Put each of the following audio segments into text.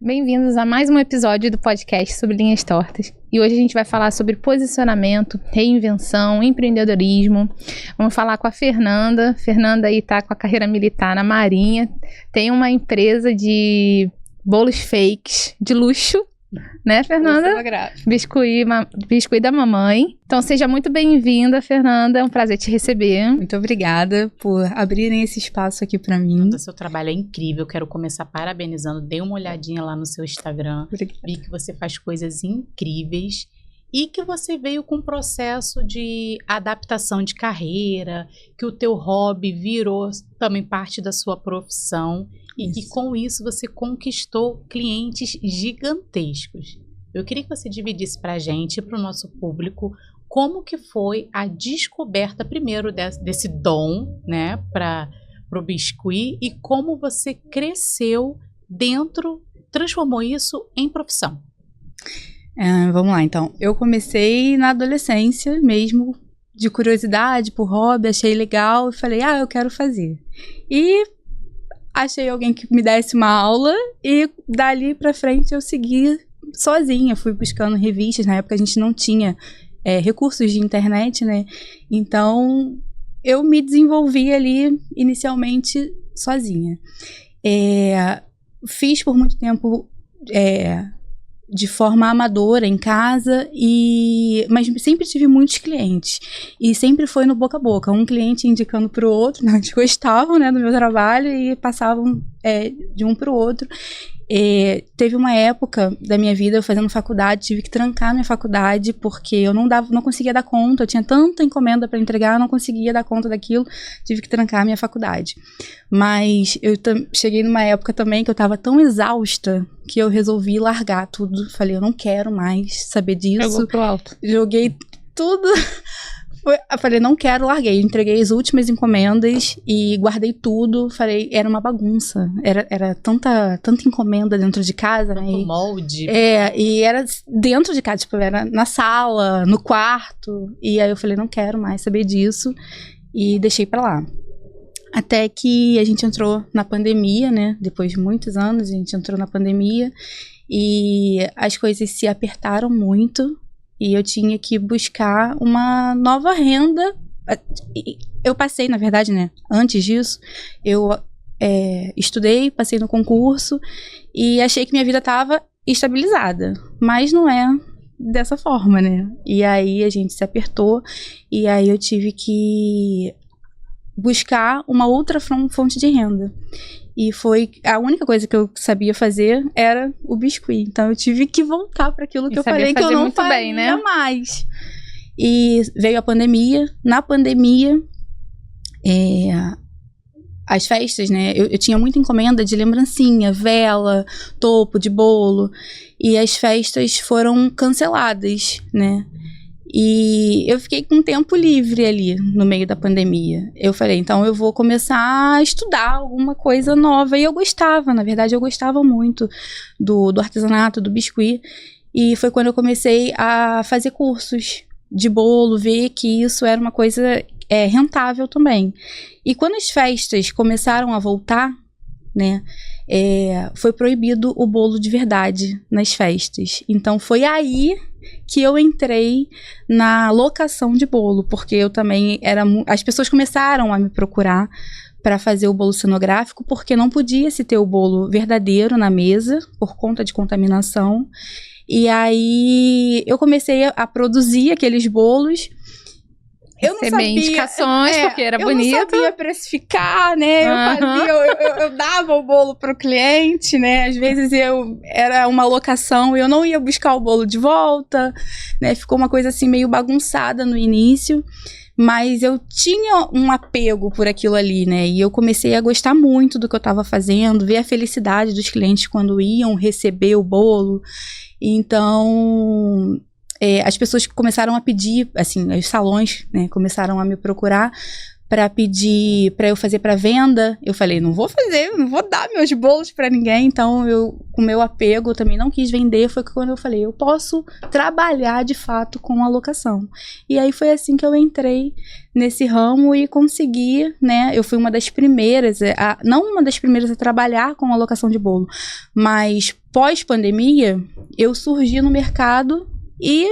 Bem-vindos a mais um episódio do podcast sobre linhas tortas. E hoje a gente vai falar sobre posicionamento, reinvenção, empreendedorismo. Vamos falar com a Fernanda. Fernanda aí tá com a carreira militar na Marinha. Tem uma empresa de bolos fakes de luxo, né, Fernanda? Biscuit da mamãe. Então seja muito bem-vinda, Fernanda. É um prazer te receber. Muito obrigada por abrirem esse espaço aqui para mim. O seu trabalho é incrível. Quero começar parabenizando. Dei uma olhadinha lá no seu Instagram. Obrigada. Vi que você faz coisas incríveis e que você veio com um processo de adaptação de carreira, que o teu hobby virou também parte da sua profissão. E que com isso você conquistou clientes gigantescos. Eu queria que você dividisse para a gente, para o nosso público, como que foi a descoberta primeiro desse dom, né, para o biscuit, e como você cresceu dentro, transformou isso em profissão. Vamos lá, então. Eu comecei na adolescência mesmo, de curiosidade, por hobby, achei legal e falei, eu quero fazer. E achei alguém que me desse uma aula e dali pra frente eu segui sozinha. Fui buscando revistas, na época a gente não tinha recursos de internet, né? Então eu me desenvolvi ali inicialmente sozinha. Fiz por muito tempo de forma amadora em casa, mas sempre tive muitos clientes e sempre foi no boca a boca, um cliente indicando para o outro, né? Eles gostavam, né, do meu trabalho e passavam de um para o outro. Teve uma época da minha vida eu fazendo faculdade, tive que trancar minha faculdade porque eu não conseguia dar conta, eu tinha tanta encomenda para entregar, eu não conseguia dar conta daquilo, tive que trancar minha faculdade. Mas eu cheguei numa época também que eu estava tão exausta que eu resolvi largar tudo, falei, eu não quero mais saber disso. Jogou pro alto. Joguei tudo. Eu falei, não quero, larguei. Entreguei as últimas encomendas e guardei tudo. Falei, era uma bagunça. Era tanta encomenda dentro de casa, né? Molde. E era dentro de casa, tipo, era na sala, no quarto. E aí eu falei, não quero mais saber disso. E deixei pra lá. Até que a gente entrou na pandemia, né? Depois de muitos anos, a gente entrou na pandemia. E as coisas se apertaram muito. E eu tinha que buscar uma nova renda. Eu passei, na verdade, né? Antes disso, eu estudei, passei no concurso e achei que minha vida estava estabilizada. Mas não é dessa forma, né? E aí a gente se apertou e aí eu tive que buscar uma outra fonte de renda. E foi a única coisa que eu sabia fazer era o biscuit. Então eu tive que voltar para aquilo que eu falei que eu não faria mais. E veio a pandemia. Na pandemia, as festas, né? Eu tinha muita encomenda de lembrancinha, vela, topo de bolo. E as festas foram canceladas, né? E eu fiquei com tempo livre ali no meio da pandemia. Eu falei, então eu vou começar a estudar alguma coisa nova. E eu gostava, na verdade, eu gostava muito do artesanato, do biscuit. E foi quando eu comecei a fazer cursos de bolo, ver que isso era uma coisa rentável também. E quando as festas começaram a voltar, né, foi proibido o bolo de verdade nas festas. Então foi aí que eu entrei na locação de bolo, porque eu também as pessoas começaram a me procurar para fazer o bolo cenográfico, porque não podia se ter o bolo verdadeiro na mesa por conta de contaminação. E aí eu comecei a produzir aqueles bolos. Eu não sabia indicações, porque era bonito. Eu não sabia precificar, né? Eu dava o bolo pro cliente, né? Às vezes era uma locação e eu não ia buscar o bolo de volta, né? Ficou uma coisa assim meio bagunçada no início, mas eu tinha um apego por aquilo ali, né? E eu comecei a gostar muito do que eu estava fazendo, ver a felicidade dos clientes quando iam receber o bolo. Então as pessoas começaram a pedir, assim, os salões, né, começaram a me procurar para pedir para eu fazer para venda. Eu falei, não vou dar meus bolos para ninguém. Então, com o meu apego, eu também não quis vender. Foi quando eu falei, eu posso trabalhar de fato com a locação. E aí foi assim que eu entrei nesse ramo e consegui, né? Eu fui uma das primeiras, não uma das primeiras a trabalhar com a locação de bolo, mas pós-pandemia, eu surgi no mercado e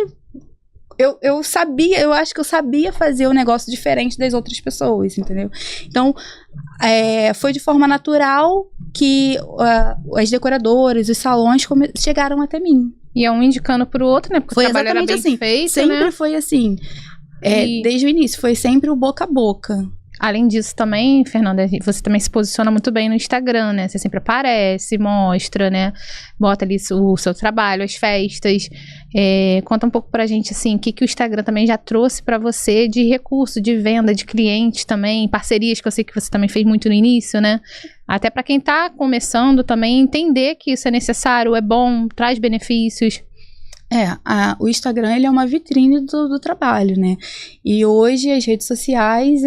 eu sabia, eu acho que eu sabia fazer o negócio diferente das outras pessoas, entendeu? Então, foi de forma natural que as decoradoras, os salões chegaram até mim. E é um indicando pro outro, né? Porque foi o trabalho era bem assim, feito, sempre né? foi assim. Desde o início, foi sempre o boca a boca. Além disso também, Fernanda, você também se posiciona muito bem no Instagram, né? Você sempre aparece, mostra, né? Bota ali o seu trabalho, as festas. Conta um pouco pra gente, assim, o que o Instagram também já trouxe pra você de recurso, de venda, de clientes também, parcerias que eu sei que você também fez muito no início, né? Até pra quem tá começando também entender que isso é necessário, é bom, traz benefícios. O Instagram, ele é uma vitrine do trabalho, né? E hoje as redes sociais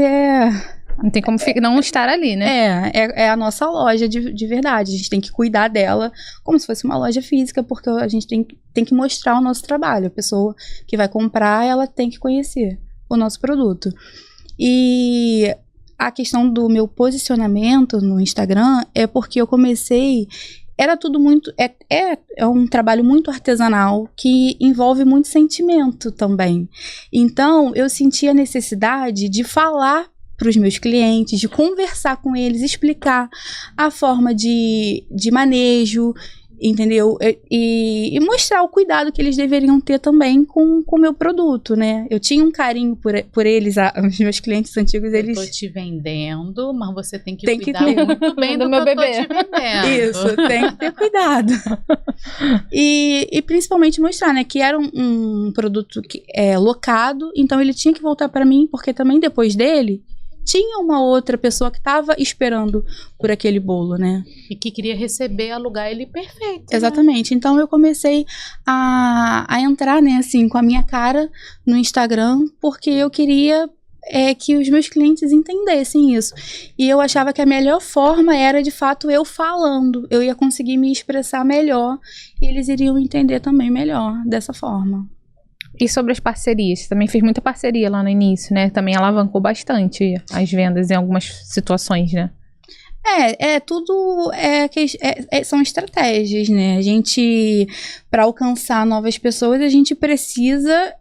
não tem como não estar ali, né? É a nossa loja de verdade. A gente tem que cuidar dela como se fosse uma loja física, porque a gente tem que mostrar o nosso trabalho. A pessoa que vai comprar, ela tem que conhecer o nosso produto. E a questão do meu posicionamento no Instagram é porque eu comecei... Era tudo muito... É um trabalho muito artesanal que envolve muito sentimento também. Então, eu senti a necessidade de falar para os meus clientes, de conversar com eles, explicar a forma de manejo, entendeu? E mostrar o cuidado que eles deveriam ter também com o meu produto, né? Eu tinha um carinho por eles, os meus clientes antigos, eles... Eu tô te vendendo, mas você tem que cuidar ter muito bem do meu bebê. Eu tô te vendendo. Isso, tem que ter cuidado. E principalmente mostrar, né, que era um produto locado, então ele tinha que voltar para mim, porque também depois dele, tinha uma outra pessoa que estava esperando por aquele bolo, né? E que queria receber, alugar ele perfeito. Exatamente. Né? Então, eu comecei a entrar, né, assim, com a minha cara no Instagram, porque eu queria que os meus clientes entendessem isso. E eu achava que a melhor forma era, de fato, eu falando. Eu ia conseguir me expressar melhor e eles iriam entender também melhor dessa forma. E sobre as parcerias? Você também fez muita parceria lá no início, né? Também alavancou bastante as vendas em algumas situações, né? Tudo são estratégias, né? A gente, para alcançar novas pessoas, a gente precisa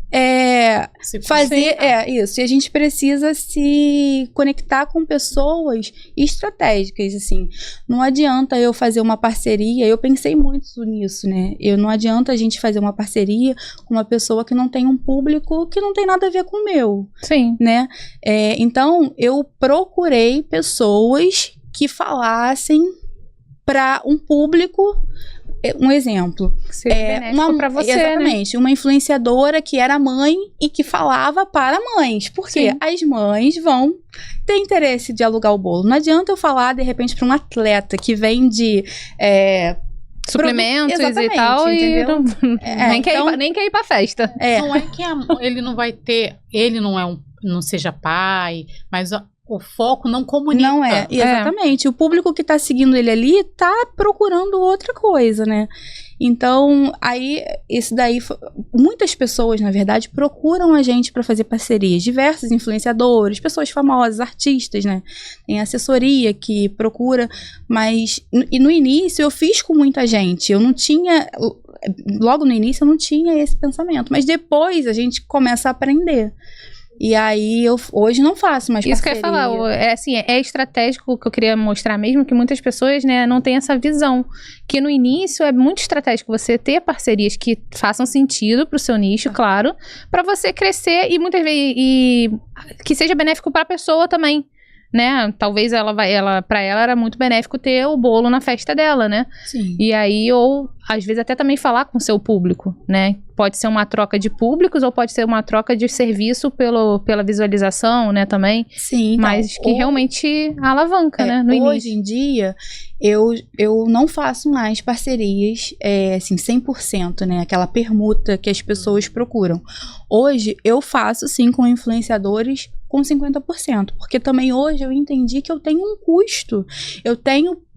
fazer isso. E a gente precisa se conectar com pessoas estratégicas, assim. Não adianta eu fazer uma parceria, eu pensei muito nisso, né? Não adianta a gente fazer uma parceria com uma pessoa que não tem um público que não tem nada a ver com o meu. Sim. Né? Então, eu procurei pessoas que falassem para um público, um exemplo. Benéfico para você, exatamente, né? Uma influenciadora que era mãe e que falava para mães. Porque Sim. as mães vão ter interesse de alugar o bolo. Não adianta eu falar, de repente, para um atleta que vende... suplementos e tal, entendeu? E nem quer ir pra festa. Não é que ele não vai ter... Ele não seja pai, mas... O foco não comunica. Não exatamente. O público que tá seguindo ele ali tá procurando outra coisa, né? Então, aí, isso daí... Muitas pessoas, na verdade, procuram a gente para fazer parcerias. Diversos influenciadores, pessoas famosas, artistas, né? Tem assessoria que procura, mas... E no início, eu fiz com muita gente. Eu não tinha... Logo no início, eu não tinha esse pensamento. Mas depois, a gente começa a aprender. E aí, eu hoje não faço mais parceria. Isso que eu ia falar, é estratégico, que eu queria mostrar mesmo, que muitas pessoas, né, não têm essa visão. Que no início é muito estratégico você ter parcerias que façam sentido pro seu nicho, claro, para você crescer e muitas vezes que seja benéfico para a pessoa também. Né? Talvez pra ela era muito benéfico ter o bolo na festa dela, né? Sim. E aí, ou às vezes até também falar com o seu público, né? Pode ser uma troca de públicos ou pode ser uma troca de serviço pela visualização, né, também. Sim. Mas que realmente alavanca, né, no início. Hoje em dia, eu não faço mais parcerias, assim, 100%, né? Aquela permuta que as pessoas procuram. Hoje, eu faço, sim, com influenciadores com 50%, porque também hoje eu entendi que eu tenho um custo,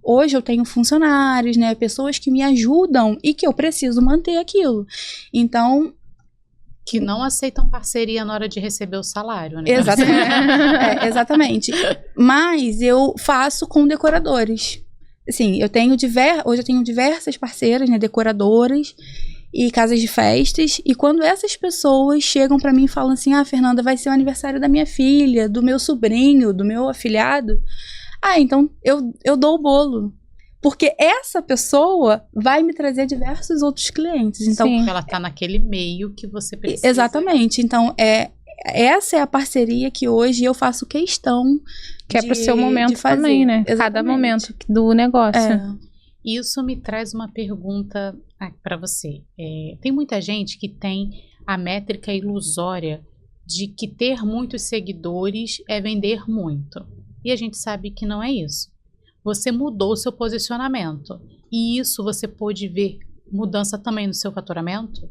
hoje eu tenho funcionários, né, pessoas que me ajudam e que eu preciso manter aquilo. Então, que não aceitam parceria na hora de receber o salário, né? Exatamente. Exatamente. Mas eu faço com decoradores. Assim, hoje eu tenho diversas parceiras, né, decoradoras e casas de festas, e quando essas pessoas chegam pra mim e falam assim, Fernanda, vai ser o aniversário da minha filha, do meu sobrinho, do meu afilhado, então eu dou o bolo. Porque essa pessoa vai me trazer diversos outros clientes. Então, sim, ela tá naquele meio que você precisa. Exatamente. Então, essa é a parceria que hoje eu faço questão que é pro seu momento também, né? Exatamente. Cada momento do negócio. Isso me traz uma pergunta para você. Tem muita gente que tem a métrica ilusória de que ter muitos seguidores é vender muito. E a gente sabe que não é isso. Você mudou o seu posicionamento. E isso você pôde ver mudança também no seu faturamento?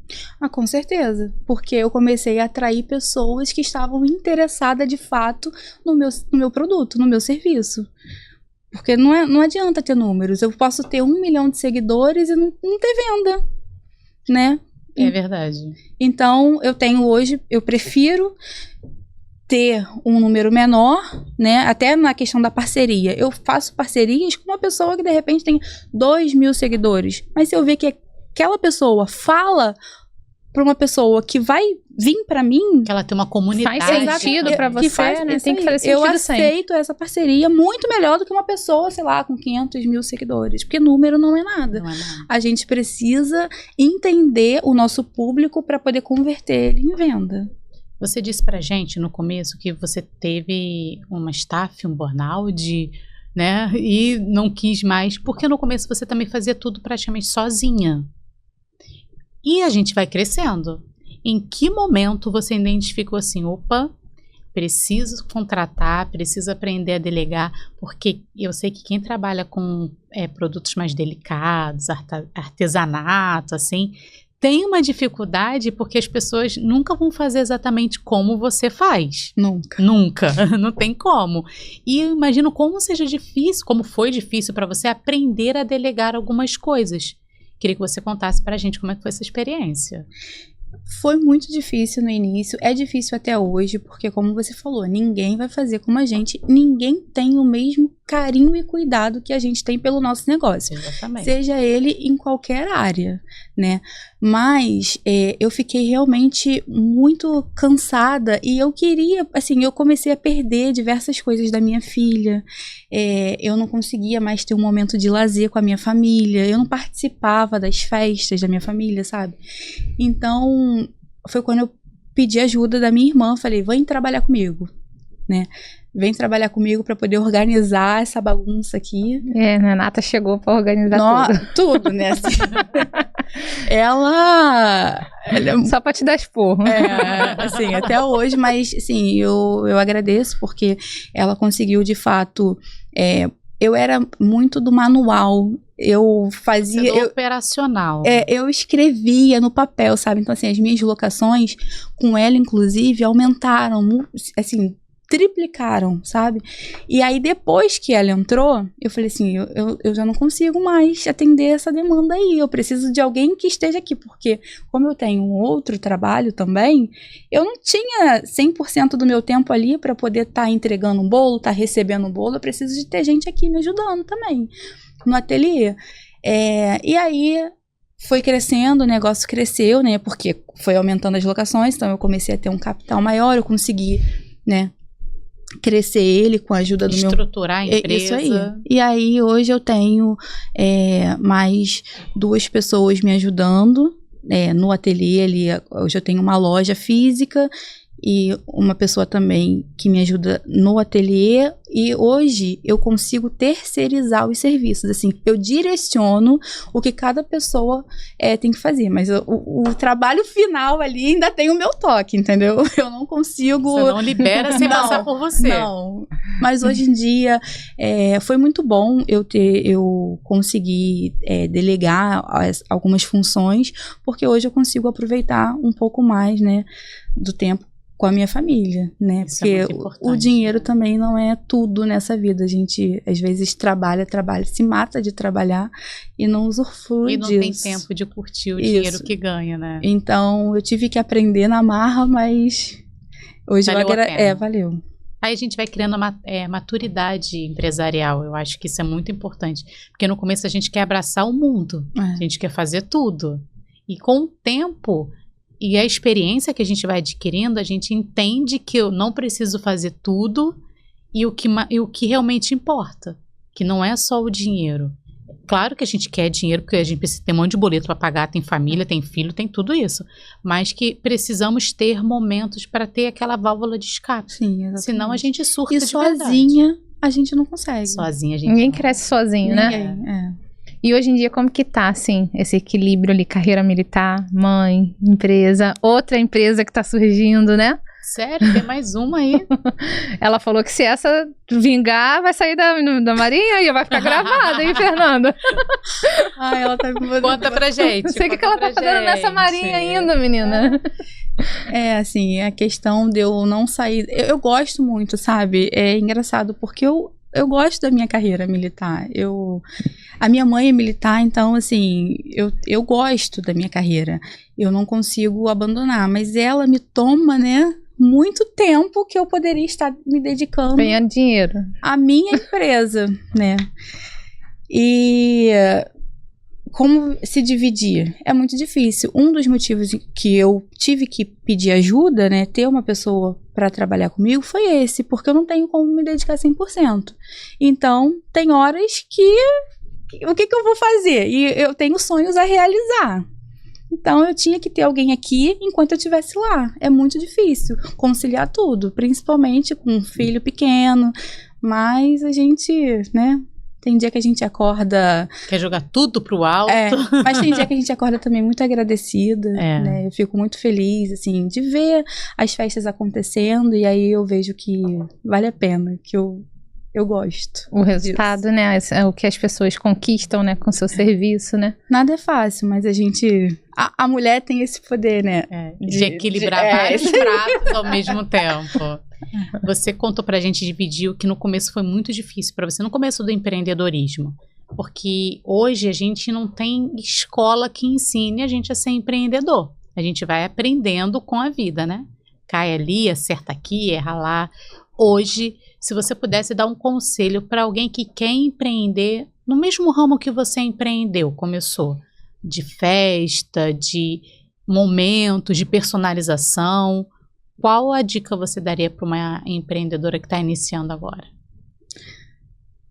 Com certeza. Porque eu comecei a atrair pessoas que estavam interessadas de fato no meu produto, no meu serviço. Porque não adianta ter números. Eu posso ter 1 milhão de seguidores e não ter venda, né? É verdade. Então, eu prefiro ter um número menor, né? Até na questão da parceria. Eu faço parcerias com uma pessoa que de repente tem 2 mil seguidores. Mas se eu ver que aquela pessoa fala para uma pessoa que vai vir para mim, que ela tem uma comunidade, faz sentido para você, né? Tem que fazer sentido. Eu aceito essa parceria muito melhor do que uma pessoa, sei lá, com 500 mil seguidores, porque número não é nada. Não é nada. A gente precisa entender o nosso público para poder converter ele em venda. Você disse pra gente no começo que você teve uma staff, um burnout, né? E não quis mais, porque no começo você também fazia tudo praticamente sozinha. E a gente vai crescendo. Em que momento você identificou assim, opa, preciso contratar, preciso aprender a delegar, porque eu sei que quem trabalha com produtos mais delicados, artesanato, assim, tem uma dificuldade porque as pessoas nunca vão fazer exatamente como você faz. Nunca. Não tem como. E eu imagino como seja difícil, como foi difícil para você aprender a delegar algumas coisas. Queria que você contasse pra gente como é que foi essa experiência. Foi muito difícil no início, é difícil até hoje, porque como você falou, ninguém vai fazer como a gente, ninguém tem o mesmo carinho e cuidado que a gente tem pelo nosso negócio. Exatamente. Seja ele em qualquer área, né? Mas eu fiquei realmente muito cansada e eu queria, assim, eu comecei a perder diversas coisas da minha filha. Eu não conseguia mais ter um momento de lazer com a minha família, eu não participava das festas da minha família, sabe? Então, foi quando eu pedi ajuda da minha irmã, falei, vem trabalhar comigo, né? Vem trabalhar comigo para poder organizar essa bagunça aqui. A Renata chegou para organizar tudo, né? Assim, ela só para te dar esporro. Assim, até hoje, mas assim, eu agradeço porque ela conseguiu de fato. Eu era muito do manual. Eu fazia. Operacional. Eu escrevia no papel, sabe? Então, assim, as minhas locações com ela, inclusive, aumentaram, assim, triplicaram, sabe? E aí, depois que ela entrou, eu falei assim, eu já não consigo mais atender essa demanda aí. Eu preciso de alguém que esteja aqui, porque como eu tenho um outro trabalho também, eu não tinha 100% do meu tempo ali para poder estar entregando um bolo, estar recebendo um bolo. Eu preciso de ter gente aqui me ajudando também no ateliê. E aí foi crescendo, o negócio cresceu, né? Porque foi aumentando as locações, então eu comecei a ter um capital maior, eu consegui, né, crescer ele com a ajuda do estruturar a empresa. Isso aí. E aí hoje eu tenho mais 2 pessoas me ajudando no ateliê ali. Hoje eu tenho uma loja física e uma pessoa também que me ajuda no ateliê, e hoje eu consigo terceirizar os serviços, assim, eu direciono o que cada pessoa tem que fazer, mas o trabalho final ali ainda tem o meu toque, entendeu? Eu não consigo... Você não libera sem passar por você. Não, mas hoje em dia foi muito bom eu conseguir delegar algumas funções, porque hoje eu consigo aproveitar um pouco mais, né, do tempo com a minha família, né? Isso Porque é muito importante, o dinheiro né? também não é tudo nessa vida. A gente, às vezes, trabalha, se mata de trabalhar e não usufrui E não disso. tem tempo de curtir o dinheiro que ganha, né? Então, eu tive que aprender na marra, mas hoje Valeu a pena. valeu. Aí a gente vai criando maturidade empresarial. Eu acho que isso é muito importante. Porque no começo a gente quer abraçar o mundo. A gente quer fazer tudo. E com o tempo e a experiência que a gente vai adquirindo, a gente entende que eu não preciso fazer tudo e o que realmente importa. Que não é só o dinheiro. Claro que a gente quer dinheiro, porque a gente precisa ter um monte de boleto para pagar, tem família, tem filho, tem tudo isso. Mas que precisamos ter momentos para ter aquela válvula de escape. Sim, exatamente. Senão a gente surta E de sozinha verdade. a gente não consegue. Sozinha a gente Ninguém não. cresce sozinho, né? Ninguém, E hoje em dia, como que tá, assim, esse equilíbrio ali, carreira militar, mãe, empresa, outra empresa que tá surgindo, né? Sério? Tem mais uma aí? Ela falou que se essa vingar, vai sair da Marinha e vai ficar gravada, hein, Fernanda? ela tá me Conta pra gente. Não sei o que ela tá fazendo nessa Marinha ainda, menina. Assim, a questão de eu não sair... Eu gosto muito, sabe? É engraçado, porque eu gosto da minha carreira militar. A minha mãe é militar, então, assim, eu gosto da minha carreira. Eu não consigo abandonar, mas ela me toma, né, muito tempo que eu poderia estar me dedicando Ganhando dinheiro. à minha empresa, né? E como se dividir? É muito difícil. Um dos motivos que eu tive que pedir ajuda, né, ter uma pessoa para trabalhar comigo, foi esse, porque eu não tenho como me dedicar 100%. Então, tem horas que o que eu vou fazer? E eu tenho sonhos a realizar. Então, eu tinha que ter alguém aqui enquanto eu estivesse lá. É muito difícil conciliar tudo, principalmente com um filho pequeno. Mas a gente, né, tem dia que a gente acorda... Quer jogar tudo pro alto. Mas tem dia que a gente acorda também muito agradecida, né? Eu fico muito feliz, assim, de ver as festas acontecendo. E aí eu vejo que vale a pena, que eu gosto. O resultado, disso, né? É o que as pessoas conquistam, né? Com seu serviço, né? Nada é fácil, mas a gente... A mulher tem esse poder, né? De equilibrar vários pratos ao mesmo tempo. Você contou pra gente, dividiu, que no começo foi muito difícil pra você, no começo do empreendedorismo. Porque hoje a gente não tem escola que ensine a gente a ser empreendedor. A gente vai aprendendo com a vida, né? Cai ali, acerta aqui, erra lá. Hoje, se você pudesse dar um conselho para alguém que quer empreender no mesmo ramo que você empreendeu, começou, de festa, de momentos, de personalização, qual a dica você daria para uma empreendedora que está iniciando agora?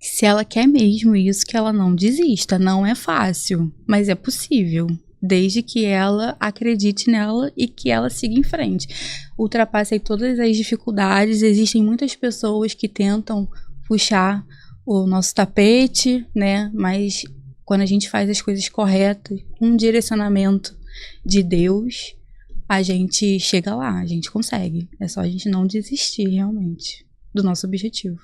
Se ela quer mesmo isso, que ela não desista. Não é fácil, mas é possível. Desde que ela acredite nela e que ela siga em frente. Ultrapasse todas as dificuldades. Existem muitas pessoas que tentam puxar o nosso tapete, né? Mas quando a gente faz as coisas corretas, com um direcionamento de Deus, a gente chega lá, a gente consegue. É só a gente não desistir realmente do nosso objetivo.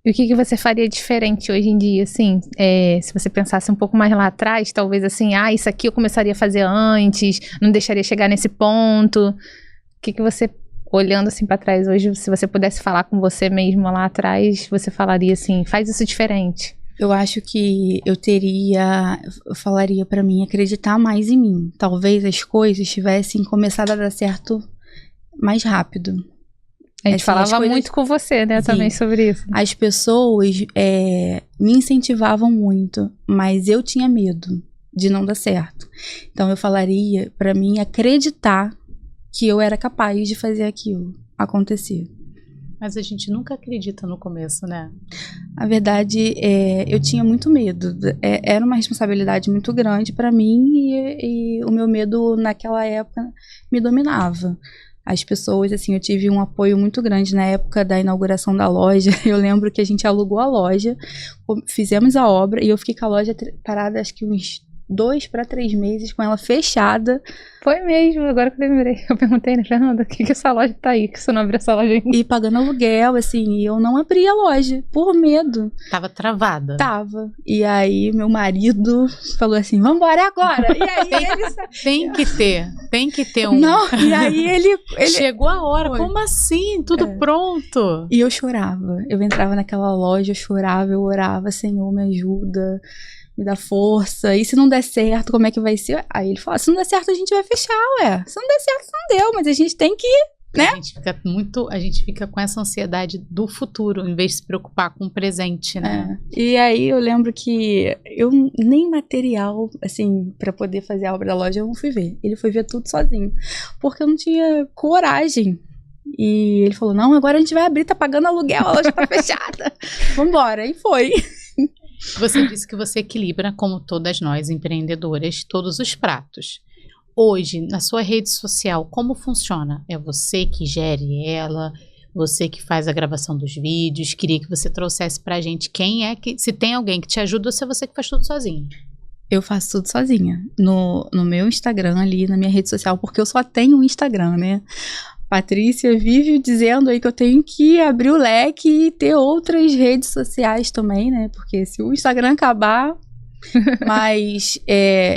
E o que você faria diferente hoje em dia, assim, se você pensasse um pouco mais lá atrás, talvez assim, isso aqui eu começaria a fazer antes, não deixaria chegar nesse ponto. O que você, olhando assim pra trás hoje, se você pudesse falar com você mesmo lá atrás, você falaria assim, faz isso diferente? Eu acho que eu falaria pra mim acreditar mais em mim. Talvez as coisas tivessem começado a dar certo mais rápido. A gente falava muito com você, né, também sobre isso. As pessoas me incentivavam muito, mas eu tinha medo de não dar certo. Então eu falaria pra mim acreditar que eu era capaz de fazer aquilo acontecer. Mas a gente nunca acredita no começo, né? A verdade, eu tinha muito medo. Era uma responsabilidade muito grande pra mim e o meu medo naquela época me dominava. As pessoas, assim, eu tive um apoio muito grande na época da inauguração da loja. Eu lembro que a gente alugou a loja, fizemos a obra e eu fiquei com a loja parada acho que uns 2 para 3 meses com ela fechada. Foi mesmo, agora que eu lembrei. Eu perguntei, né, Fernanda, que essa loja tá aí, que você não abriu essa loja ainda? E pagando aluguel, assim, e eu não abri a loja, por medo. Tava travada. Tava. E aí, meu marido falou assim, vambora agora. E aí, ele... Tem que ter um... Não, e aí ele... Chegou a hora, Foi. como assim? Tudo pronto. E eu chorava. Eu entrava naquela loja, eu chorava, eu orava, Senhor, me ajuda, me dá força. E se não der certo, como é que vai ser? Aí ele falou, se não der certo, a gente vai fechar, ué. Se não der certo, não deu, mas a gente tem que, né? A gente fica com essa ansiedade do futuro, em vez de se preocupar com o presente, né? E aí eu lembro que eu nem material, assim, pra poder fazer a obra da loja, eu não fui ver. Ele foi ver tudo sozinho. Porque eu não tinha coragem. E ele falou, não, agora a gente vai abrir, tá pagando aluguel, a loja tá fechada. Vambora. E foi. Você disse que você equilibra, como todas nós, empreendedoras, todos os pratos. Hoje, na sua rede social, como funciona? É você que gere ela? Você que faz a gravação dos vídeos? Queria que você trouxesse pra gente quem é que... Se tem alguém que te ajuda ou se é você que faz tudo sozinho? Eu faço tudo sozinha. No meu Instagram ali, na minha rede social, porque eu só tenho um Instagram, né? Patrícia vive dizendo aí que eu tenho que abrir o leque e ter outras redes sociais também, né? Porque se o Instagram acabar... Mas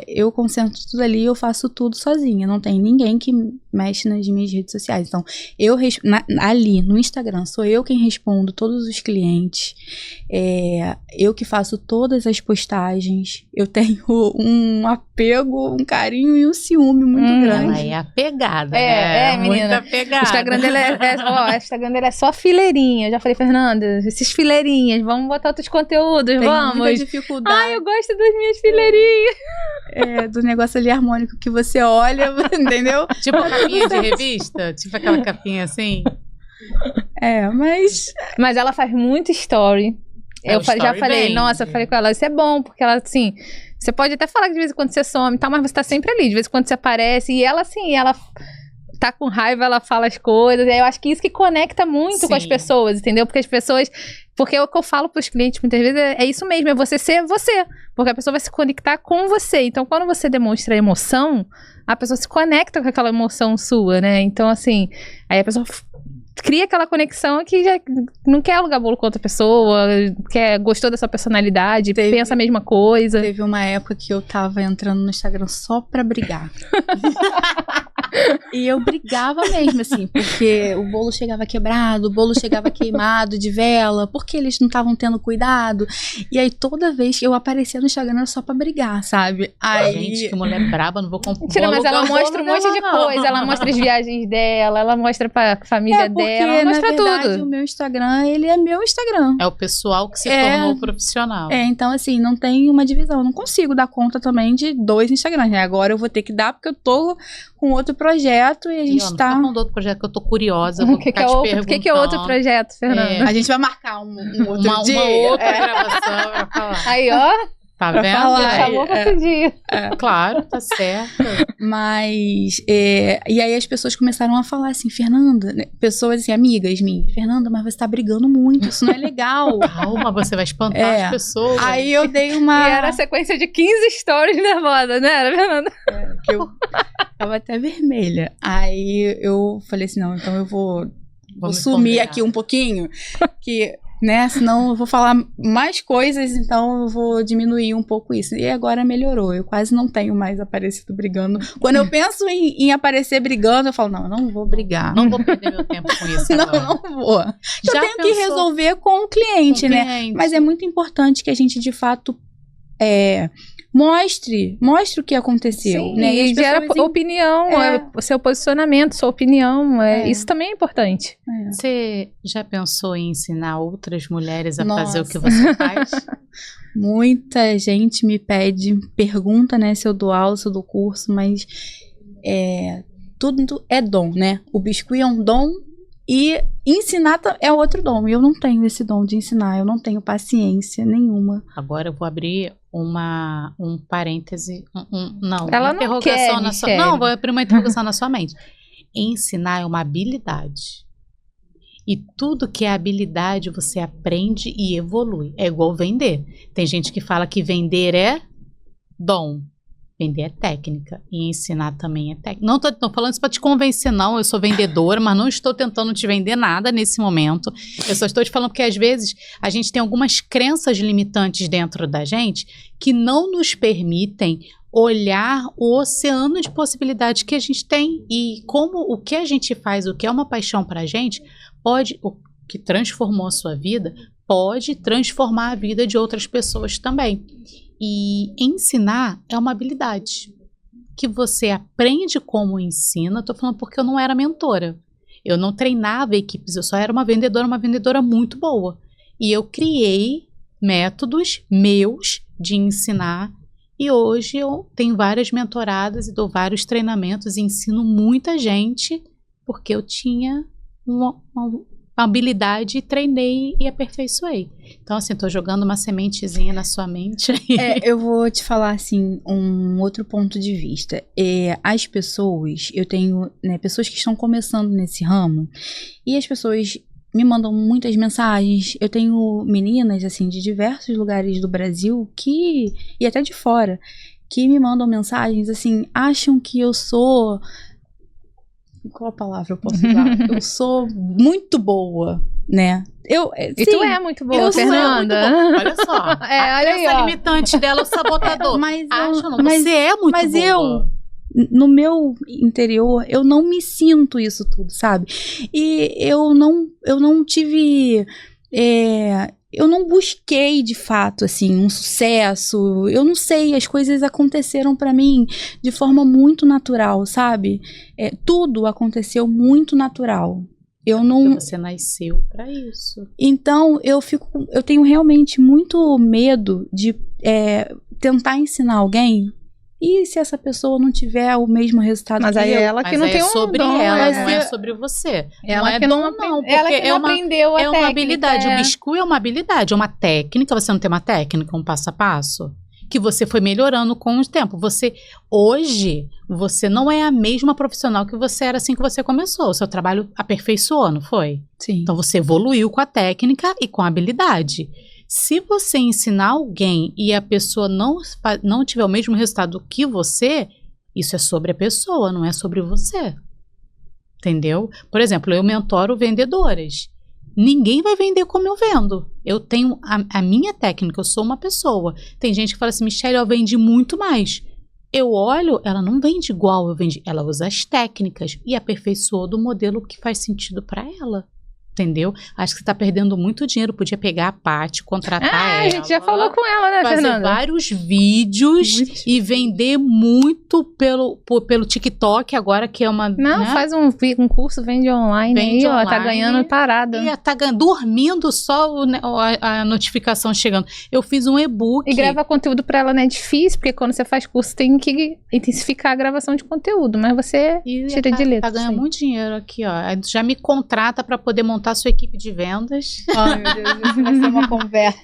eu concentro tudo ali, eu faço tudo sozinha. Não tem ninguém que mexe nas minhas redes sociais. Então, ali no Instagram, sou eu quem respondo todos os clientes. Eu que faço todas as postagens. Eu tenho um apego, um carinho e um ciúme muito grande. Ela é apegada, né? Menina. Muito apegada. O Instagram dela o Instagram dela é só fileirinha. Eu já falei, Fernanda, esses fileirinhas, vamos botar outros conteúdos, vamos. Muita dificuldade. Ai, eu gosto das minhas fileirinhas. Do negócio ali harmônico que você olha, entendeu? Tipo a capinha de revista? Tipo aquela capinha assim? Mas ela faz muito story. Eu já falei, nossa, eu falei com ela, isso é bom, porque ela, assim, você pode até falar que de vez em quando você some e tal, mas você tá sempre ali, de vez em quando você aparece, e ela, assim, ela tá com raiva, ela fala as coisas, e aí eu acho que isso que conecta muito com as pessoas, entendeu? Porque as pessoas, porque o que eu falo pros clientes muitas vezes é isso mesmo, é você ser você, porque a pessoa vai se conectar com você, então quando você demonstra emoção, a pessoa se conecta com aquela emoção sua, né? Então, assim, aí a pessoa cria aquela conexão que já não quer alugar bolo com outra pessoa, gostou da sua personalidade, pensa a mesma coisa. Teve uma época que eu tava entrando no Instagram só pra brigar. E eu brigava mesmo, assim, porque o bolo chegava quebrado, o bolo chegava queimado de vela, porque eles não estavam tendo cuidado. E aí toda vez que eu aparecia no Instagram era só pra brigar, sabe? Aí... Gente, que mulher braba, não vou comprar. Mentira, mas ela mostra um monte de coisa, ela mostra as viagens dela, ela mostra pra família dela, ela mostra na verdade, tudo. O meu Instagram, ele é meu Instagram. É o pessoal que se tornou profissional. Então assim, não tem uma divisão. Eu não consigo dar conta também de 2 Instagrams, né? Agora eu vou ter que dar porque eu tô com outro projeto e a gente tá... Não falando do outro projeto que eu tô curiosa, vou ficar te perguntando. O que é outro projeto, Fernanda? A gente vai marcar um outro dia. Uma outra gravação pra falar. Aí, ó. Tá vendo? Chamou pra outro dia. Claro, tá certo. Mas, e aí as pessoas começaram a falar assim, Fernanda, né, pessoas assim, amigas minhas, Fernanda, mas você tá brigando muito, isso não é legal. Calma, você vai espantar as pessoas. Aí eu dei uma... E era a sequência de 15 stories nervosa, né, era, Fernanda? Que eu tava até vermelha. Aí eu falei assim, não, então eu vou sumir aqui um pouquinho, que... né, senão eu vou falar mais coisas, então eu vou diminuir um pouco isso. E agora melhorou, eu quase não tenho mais aparecido brigando. Quando eu penso em aparecer brigando, eu falo, não, eu não vou brigar. Não vou perder meu tempo com isso agora. Não vou. Eu tenho que resolver com o cliente, né? Mas é muito importante que a gente, de fato, mostre o que aconteceu. Sim, né? E gera opinião, o seu posicionamento, sua opinião, isso também é importante. Você já pensou em ensinar outras mulheres a fazer o que você faz? Muita gente me pergunta, né, se eu dou aula, se eu dou curso, mas tudo é dom, né? O biscuit é um dom e ensinar é outro dom. E eu não tenho esse dom de ensinar, eu não tenho paciência nenhuma. Agora eu vou abrir um parêntese, Ela não quer, não, vou abrir uma interrogação na sua mente. Ensinar é uma habilidade. E tudo que é habilidade você aprende e evolui. É igual vender. Tem gente que fala que vender é dom. Vender é técnica e ensinar também é técnica. Não tô falando isso para te convencer, não. Eu sou vendedora, mas não estou tentando te vender nada nesse momento. Eu só estou te falando porque às vezes a gente tem algumas crenças limitantes dentro da gente que não nos permitem olhar o oceano de possibilidades que a gente tem e como o que a gente faz, o que é uma paixão para a gente, o que transformou a sua vida, pode transformar a vida de outras pessoas também. E ensinar é uma habilidade que você aprende como ensina. Estou falando porque eu não era mentora. Eu não treinava equipes, eu só era uma vendedora muito boa. E eu criei métodos meus de ensinar. E hoje eu tenho várias mentoradas e dou vários treinamentos e ensino muita gente porque eu tinha uma habilidade, treinei e aperfeiçoei. Então, assim, tô jogando uma sementezinha na sua mente. Eu vou te falar, assim, um outro ponto de vista. As pessoas, eu tenho, né, pessoas que estão começando nesse ramo, e as pessoas me mandam muitas mensagens. Eu tenho meninas, assim, de diversos lugares do Brasil, e até de fora, que me mandam mensagens, assim, acham que eu sou... Qual a palavra eu posso usar? Eu sou muito boa, né? E tu é muito boa, Fernanda. Olha só. Olha aí, essa limitante dela, o sabotador. Você é muito boa. Mas no meu interior, eu não me sinto isso tudo, sabe? E eu não tive... eu não busquei, de fato, assim, um sucesso. Eu não sei, as coisas aconteceram pra mim de forma muito natural, sabe? Tudo aconteceu muito natural. Porque você nasceu pra isso. Então, eu tenho realmente muito medo de tentar ensinar alguém. E se essa pessoa não tiver o mesmo resultado mas que aí eu? ela que não tem sobre dom, ela, não é sobre você. Ela não é que dom, não, porque ela que não aprendeu a técnica. É uma habilidade. O biscuit é uma habilidade, é uma técnica. Você não tem uma técnica, um passo a passo, que você foi melhorando com o tempo. Hoje, você não é a mesma profissional que você era assim que você começou. O seu trabalho aperfeiçoou, não foi? Sim. Então, você evoluiu com a técnica e com a habilidade. Se você ensinar alguém e a pessoa não tiver o mesmo resultado que você, isso é sobre a pessoa, não é sobre você. Entendeu? Por exemplo, eu mentoro vendedoras. Ninguém vai vender como eu vendo. Eu tenho a minha técnica, eu sou uma pessoa. Tem gente que fala assim, Michelle, eu vendi muito mais. Eu olho, ela não vende igual eu vendi. Ela usa as técnicas e aperfeiçoou do modelo que faz sentido para ela. Entendeu? Acho que você tá perdendo muito dinheiro. Podia pegar a Paty, contratar ela. A gente já falou com ela, né, fazer Fernanda? vários vídeos e vender muito pelo TikTok agora, que é uma... Não, né? faz um curso, vende online aí, ó, tá ganhando parada. E tá dormindo só a notificação chegando. Eu fiz um e-book. E gravar conteúdo pra ela não é difícil, porque quando você faz curso tem que intensificar a gravação de conteúdo, mas você tira de letra. Tá ganhando muito dinheiro aqui, ó. Já me contrata pra poder montar sua equipe de vendas. Ai, meu Deus, isso vai ser uma conversa.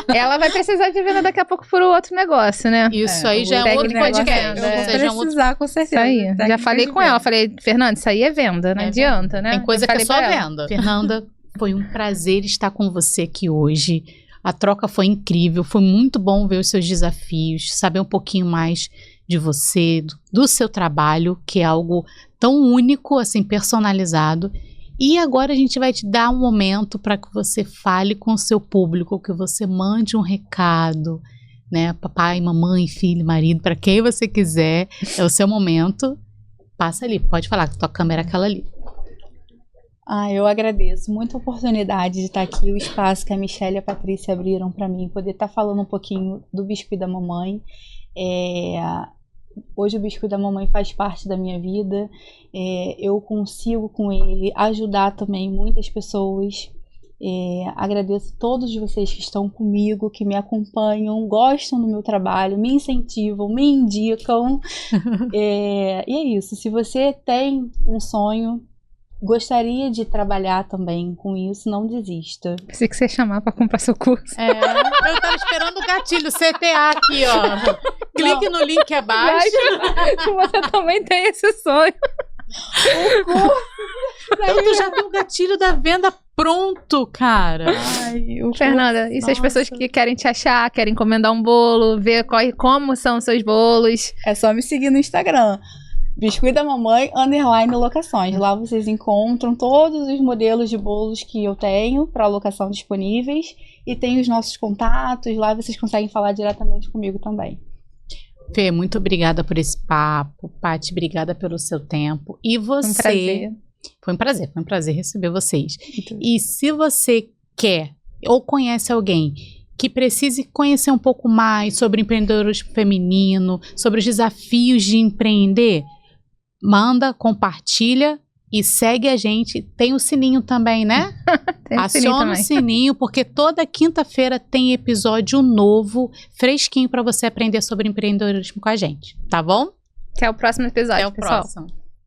Ela vai precisar de venda daqui a pouco por outro negócio, né? Isso aí já é outro podcast. Eu vou precisar, com certeza. Isso aí. Já falei com ela. Falei, Fernanda, isso aí é venda, não adianta, né? Tem coisa que é só venda. Fernanda, foi um prazer estar com você aqui hoje. A troca foi incrível. Foi muito bom ver os seus desafios, saber um pouquinho mais de você, do seu trabalho, que é algo tão único, assim, personalizado. E agora a gente vai te dar um momento para que você fale com o seu público, que você mande um recado, né? Papai, mamãe, filho, marido, para quem você quiser. É o seu momento. Passa ali, pode falar, que tua câmera é aquela ali. Eu agradeço muito a oportunidade de estar aqui, o espaço que a Michelle e a Patrícia abriram para mim, poder estar falando um pouquinho do Biscuit da Mamãe. Hoje o Biscuit da Mamãe faz parte da minha vida. Eu consigo com ele ajudar também muitas pessoas. Agradeço a todos vocês que estão comigo, que me acompanham, gostam do meu trabalho, me incentivam, me indicam. E é isso. Se você tem um sonho, gostaria de trabalhar também com isso, não desista. Pensei que você ia chamar pra comprar seu curso. Eu tava esperando o gatilho, CTA aqui, ó. Clique no link abaixo. Se você também tem esse sonho. O curso. Então tu já tem o gatilho da venda pronto, cara. Ai, o Fernanda, e se as pessoas que querem te achar, querem encomendar um bolo, ver como são os seus bolos? É só me seguir no Instagram. Biscuit da Mamãe, _locações. Lá vocês encontram todos os modelos de bolos que eu tenho para locação disponíveis. E tem os nossos contatos. Lá vocês conseguem falar diretamente comigo também. Fê, muito obrigada por esse papo. Paty, obrigada pelo seu tempo. E você... Foi um prazer receber vocês. E se você quer ou conhece alguém que precise conhecer um pouco mais sobre empreendedorismo feminino, sobre os desafios de empreender, manda, compartilha e segue a gente. Tem o sininho também, né? Aciona o sininho, porque toda quinta-feira tem episódio novo, fresquinho, para você aprender sobre empreendedorismo com a gente, tá bom? Até o próximo episódio, pessoal. Até o próximo.